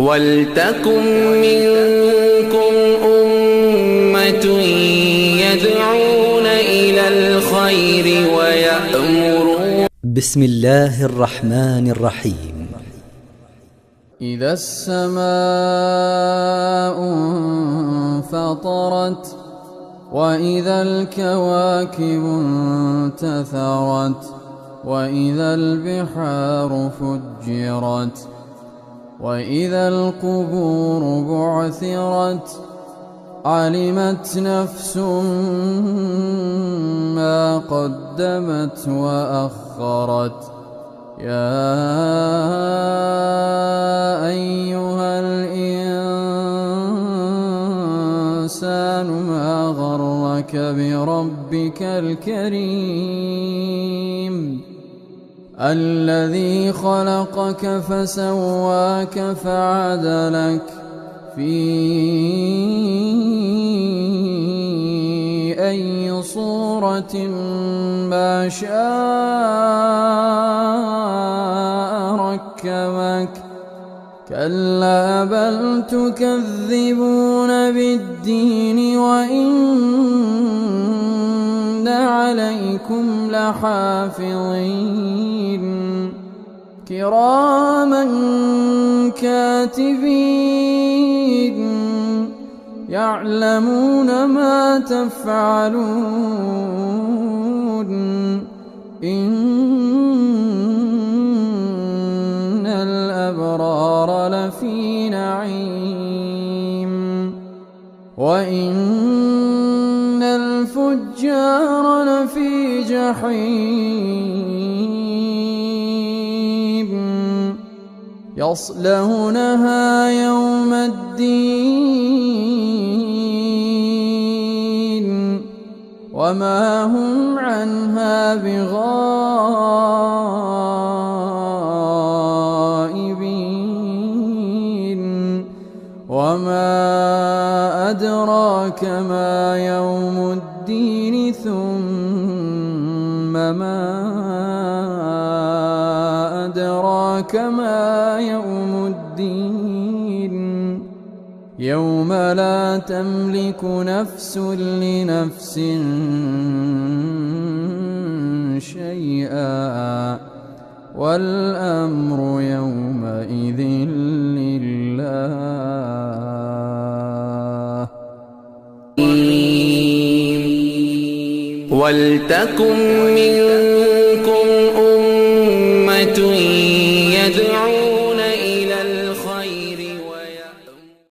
ولتكن منكم أمة يدعون إلى الخير ويأمرون. بسم الله الرحمن الرحيم. إذا السماء انفطرت وإذا الكواكب انتثرت وإذا البحار فجرت وإذا القبور بعثرت علمت نفس ما قدمت وأخرت. يا أيها الإنسان ما غرك بربك الكريم الذي خلقك فسواك فعدلك في أي صورة ما شاء ركبك. كلا بل تكذبون بالدين وإن عليكم لحافظين كراما كاتبين يعلمون ما تفعلون. إن الأبرار لفي نعيم وإن الفجار لفي جحيم يصلونها يوم الدين وما هم عنها بغائبين. وما أدراك ما يوم الدين ثم ما أدراك ما يوم الدين يوم لا تملك نفس لنفس شيئا والأمر يومئذ لله. ولتكن منكم أمة يدعون